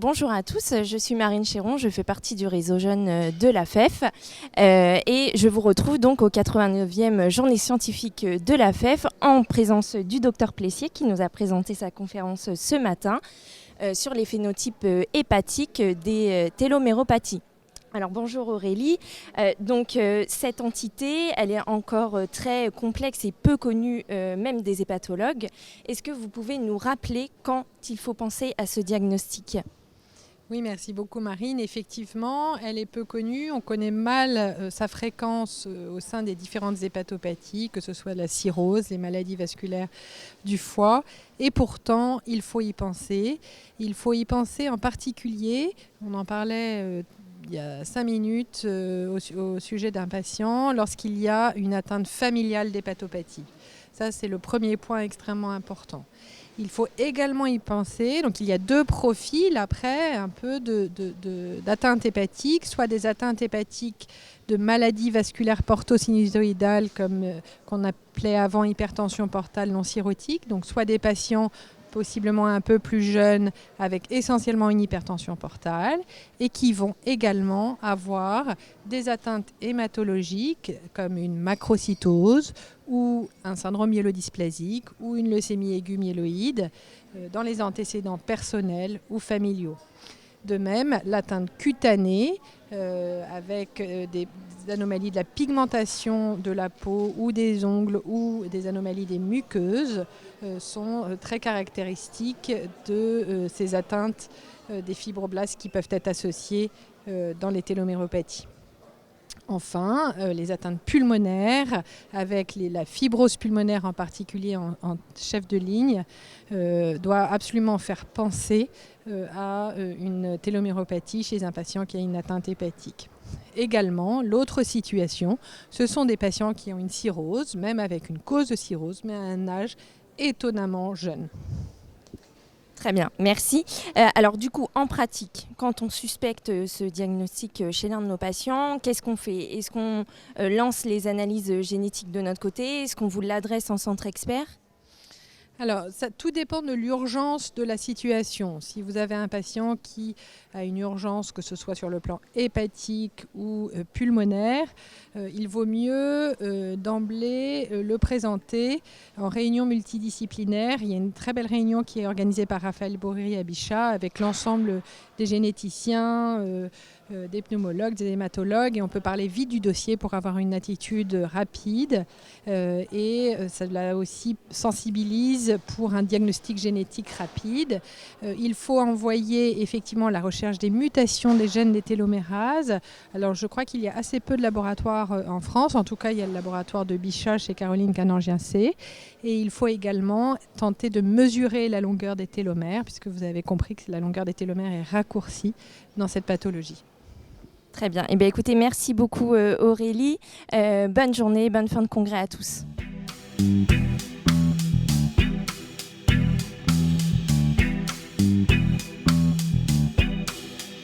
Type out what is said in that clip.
Bonjour à tous, je suis Marine Chéron, je fais partie du réseau jeune de la FEF et je vous retrouve donc au 89e journée scientifique de la FEF en présence du docteur Plessier qui nous a présenté sa conférence ce matin sur les phénotypes hépatiques des téloméropathies. Alors bonjour Aurélie, cette entité elle est encore très complexe et peu connue même des hépatologues. Est-ce que vous pouvez nous rappeler quand il faut penser à ce diagnostic ? Oui, merci beaucoup Marine. Effectivement, elle est peu connue. On connaît mal sa fréquence au sein des différentes hépatopathies, que ce soit la cirrhose, les maladies vasculaires du foie. Et pourtant, il faut y penser. Il faut y penser en particulier, on en parlait il y a 5 minutes au sujet d'un patient, lorsqu'il y a une atteinte familiale d'hépatopathie. Ça, c'est le premier point extrêmement important. Il faut également y penser, donc il y a deux profils après un peu d'atteintes hépatiques, soit des atteintes hépatiques de maladies vasculaires portosinusoïdales comme qu'on appelait avant hypertension portale non cirrhotique, donc soit des patients possiblement un peu plus jeunes avec essentiellement une hypertension portale et qui vont également avoir des atteintes hématologiques comme une macrocytose ou un syndrome myélodysplasique ou une leucémie aiguë myéloïde dans les antécédents personnels ou familiaux. De même, l'atteinte cutanée avec des anomalies de la pigmentation de la peau ou des ongles ou des anomalies des muqueuses sont très caractéristiques de ces atteintes des fibroblastes qui peuvent être associées dans les téloméropathies. Enfin, les atteintes pulmonaires, avec la fibrose pulmonaire en particulier en chef de ligne, doit absolument faire penser à une téloméropathie chez un patient qui a une atteinte hépatique. Également, l'autre situation, ce sont des patients qui ont une cirrhose, même avec une cause de cirrhose, mais à un âge étonnamment jeune. Très bien, merci. Alors du coup, en pratique, quand on suspecte ce diagnostic chez l'un de nos patients, qu'est-ce qu'on fait ? Est-ce qu'on lance les analyses génétiques de notre côté ? Est-ce qu'on vous l'adresse en centre expert ? Alors, tout dépend de l'urgence de la situation. Si vous avez un patient qui a une urgence, que ce soit sur le plan hépatique ou pulmonaire, il vaut mieux d'emblée le présenter en réunion multidisciplinaire. Il y a une très belle réunion qui est organisée par Raphaël Bory à Bichat avec l'ensemble des généticiens, des pneumologues, des hématologues, et on peut parler vite du dossier pour avoir une attitude rapide et cela aussi sensibilise pour un diagnostic génétique rapide. Il faut envoyer effectivement la recherche des mutations des gènes des télomérases. Alors je crois qu'il y a assez peu de laboratoires en France, en tout cas il y a le laboratoire de Bichat chez Caroline Canangien-C, et il faut également tenter de mesurer la longueur des télomères, puisque vous avez compris que la longueur des télomères est raccourcie dans cette pathologie. Très bien. Eh bien, écoutez, merci beaucoup Aurélie. Bonne journée, bonne fin de congrès à tous.